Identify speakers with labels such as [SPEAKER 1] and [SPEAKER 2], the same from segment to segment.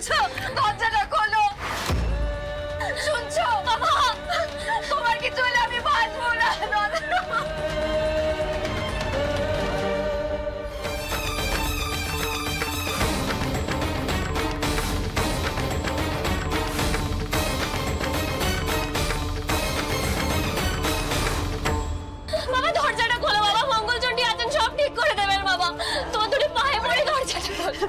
[SPEAKER 1] শুনছো? দরজাটা খোলো। শুনছো বাবা? তোমার কিছু হলে আমি বাঁচবো না। বাবা দরজাটা খোলো বাবা, মঙ্গলচণ্ডী আছেন, সব ঠিক করে দেবেন বাবা। তোমার দুটো পায়ে পড়ে দরজাটা খোলো।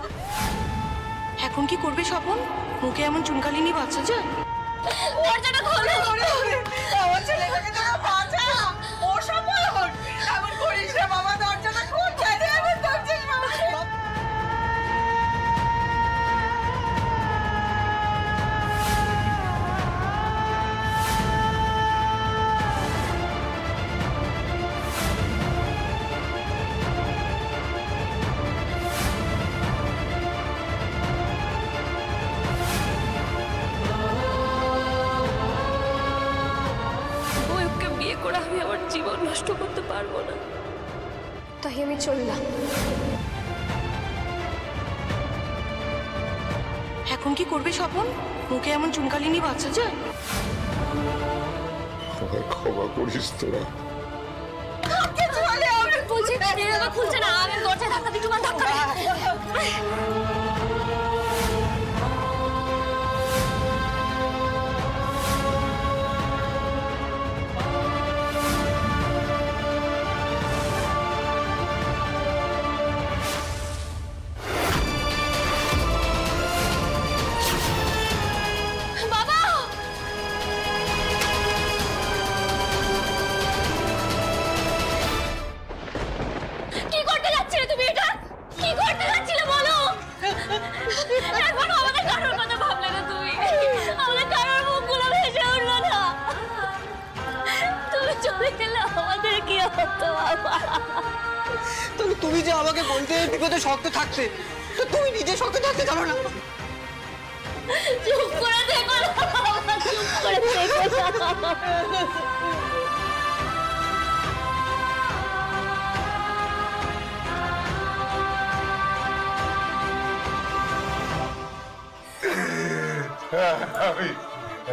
[SPEAKER 2] এখন কি করবে স্বপন? মুখে এমন চুনকালিনি বাচ্চা যায়?
[SPEAKER 1] দরজাটা খোলো।
[SPEAKER 3] আমার ছেলেটাকে তোরা বাঁচা। ও স্বপন এমন করিস না বাবা, দরজাটা খোল। কেন এমন করছিস বাবা?
[SPEAKER 1] বিয়ে করে আমি আমার জীবন নষ্ট করতে পারবো না, তাই আমি চললাম।
[SPEAKER 2] এখন কি করবে স্বপন? মুখে এমন চুনকালিনি বাচ্চা যায়?
[SPEAKER 4] ক্ষমা করিস তোরা।
[SPEAKER 1] খুলছে না, আমি দরজায় ধাক্কা দিই, তোমার ধাক্কা
[SPEAKER 3] তুমি যে আমাকে বলতে বিপদে শক্ত থাকতে, তো তুমি নিজে শক্ত থাকতে জানো না?
[SPEAKER 1] চুপ করে দেখো, চুপ করে দেখো।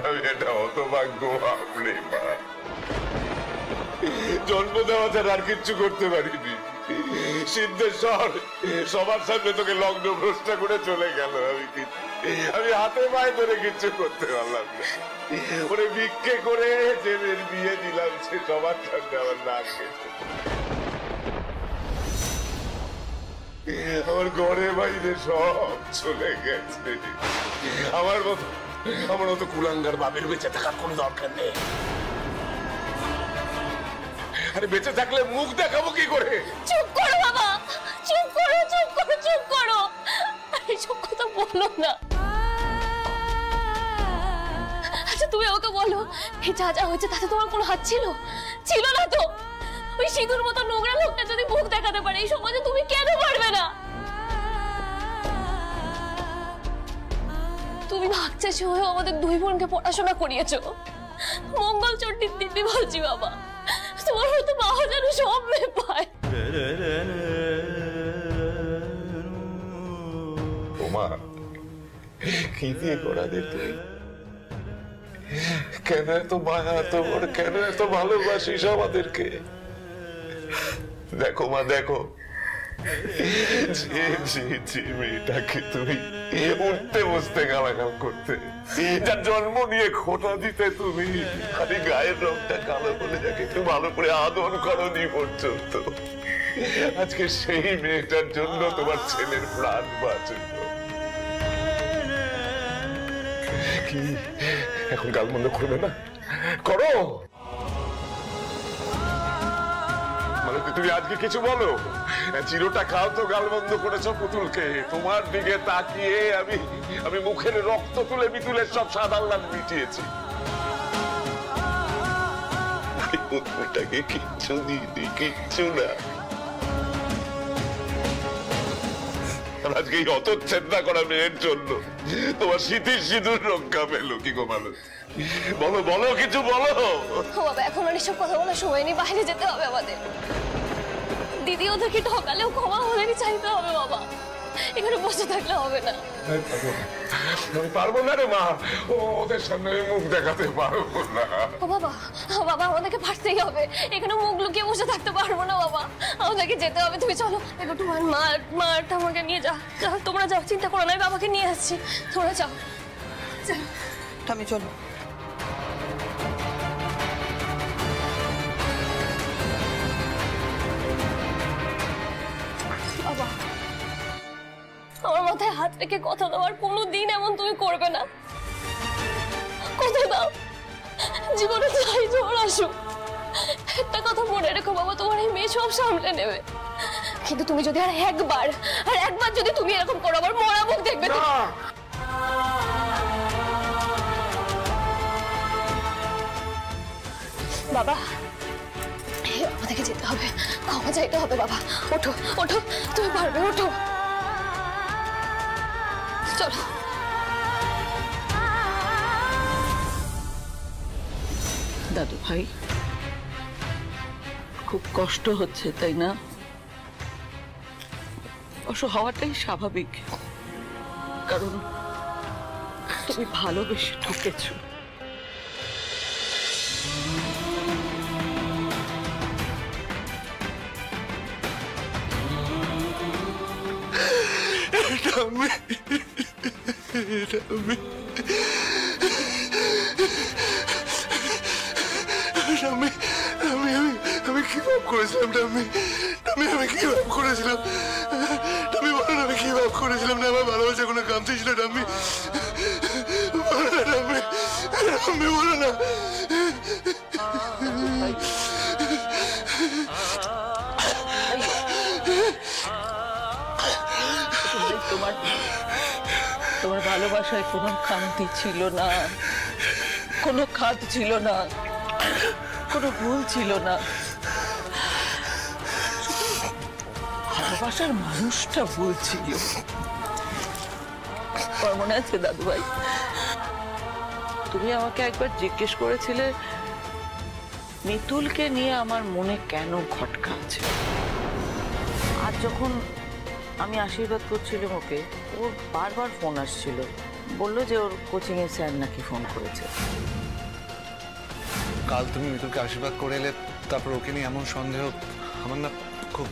[SPEAKER 4] আমি এটা হতভাগ্য আপনি মা, জন্ম দেওয়া ছাড়া আর কিচ্ছু করতে পারিনি। সিদ্ধেশ্বর সবার সামনে তোকে লগ্ন ভ্রষ্ট করে চলে গেল, আমি হাতে পায়ে ধরে কিচ্ছু করতে পারলাম না। ওরে ভিক্ষে করে যে বিয়ে দিলাম সে সবার সামনে আমার নাক কেটে, আমার ঘরে বাইরে সব চলে গেছে। আমার মতো কুলাঙ্গার বাপের বেঁচে থাকার কোনো দরকার নেই। আরে বেঁচে থাকলে মুখ দেখাবো কি করে?
[SPEAKER 1] চুপ করো বাবা, চুপ করো, চুপ করো, চুপ করো। এইসব কথা বলো না। আচ্ছা তুমি ওকে বলো, এই যা যা হয়েছে তাতে তোমার কোনো হাত ছিল? ছিল না তো। ওই সিঁদুর মতো নোংরা লোকটা যদি মুখ দেখাতে পারে এই সমাজে, তুমি কেন পারবে না? তুমি ভাগচাষী হয়েও আমাদের দুই বোনকে পড়াশোনা করিয়েছো। মঙ্গলচণ্ডীর দিদি বলছি বাবা, তোমার হয়তো মা যেন সব মেয়ে পায়।
[SPEAKER 4] তোমার কি দিয়ে করালে তুই? কেন এত মায়া তোমার, কেন এত ভালোবাসিস আমাদেরকে? দেখো মা, দেখো যে মেয়েটাকে তুমি উঠতে বসতে গালাগাল করতে, যার জন্ম নিয়ে খোটা দিতে তুমি, খালি গায়ের রংটা কালো বলে যাকে একটু ভালো করে আদর করনি পর্যন্ত, আজকে সেই মেয়েটার জন্য তোমার ছেলের প্রাণ বাঁচল। কি এখন গাল বন্ধ করবে না? করো। তুমি আজকে কিছু বলো, চিরটা খাও তো গাল বন্ধ করেছ পুতুলকে। তোমার দিকে তাকিয়ে আমি মুখের রক্ত তুলে বিতুলের সব সাদা লাল মিটিয়েছি। পুতুলটাকে কিচ্ছু দিইনি, কিচ্ছু না। আজকে এই হতচ্ছেদা করা মেয়ের জন্য তোমার শীতের সিঁদুর রক্ষা পেল কি গো মানুষ? বলো বলো, কিছু বলো।
[SPEAKER 1] বাবা এখন আর এসব কথা বলার সময় নেই, বাইরে যেতে হবে আমাদের। দিদি ওদেরকে ঠকালেও ক্ষমা হলেই চাইতে হবে বাবা। এখানে বসে থাকলে হবে না।
[SPEAKER 4] আমি পারবো না রে মা, ওদের সামনে আমি মুখ দেখাতে পারবো না।
[SPEAKER 1] ও বাবা, বাবা আমাদেরকে পারতেই হবে, এখানে মুখ লুকিয়ে বসে থাকতে পারবো না বাবা, আমাদেরকে যেতে হবে। তুমি চলো এবার তোমার মাটা আমাকে নিয়ে যা। তোমরা যাও, চিন্তা করো না, আমি বাবাকে নিয়ে আসছি, তোমরা যাও।
[SPEAKER 2] আমি চলো।
[SPEAKER 1] বাবা, আমার মাথায় হাত রেখে কথা দাও, আর কোনোদিন এমন তুমি করবে না। কথা দাও, জীবনে যাই ঝড় আসুক, একটা কথা মনে রেখো বাবা, তোমার এই মেয়ে সব সামলে নেবে। কিন্তু তুমি যদি আর একবার যদি তুমি এরকম করো, আবার মরা মুখ দেখবে। বাবা, আমাদেরকে যেতে হবে, ক্ষমা চাইতে হবে। বাবা ওঠো ওঠো, তুমি পারবে, ওঠো চলো।
[SPEAKER 5] দাদু ভাই, খুব কষ্ট হচ্ছে তাই না? কষ্ট হওয়াটাই স্বাভাবিক, কারণ তুমি ভালোবেসে ঠকেছো।
[SPEAKER 4] আমি কি ভাব করেছিলাম? আমি কি ভাব করেছিলাম? আমি বলো না, আমি কি ভাব করেছিলাম? না আমার ভালোবাসা কোনো কামতি ছিল না। আমি বলো না।
[SPEAKER 5] তোমার ভালোবাসায় কোনো খামতি ছিল না, কোনো খাদ ছিল না, কোনো ভুল ছিল না। ভালোবাসার মানুষটা ভুল ছিল। আমার মনে আছে দাদু ভাই, তুমি আমাকে একবার জিজ্ঞেস করেছিলে মিতুলকে নিয়ে আমার মনে কেন খটকা আছে। আর যখন আমি আশীর্বাদ করছিলাম ওকে, ওর বারবার ফোন আসছিল, বললো যে ওর কোচিং এর স্যার নাকি ফোন করেছে।
[SPEAKER 6] কাল তুমি মিতুলকে আশীর্বাদ করে এলে, তারপর ওকে নিয়ে এমন সন্দেহ, আমার না খুব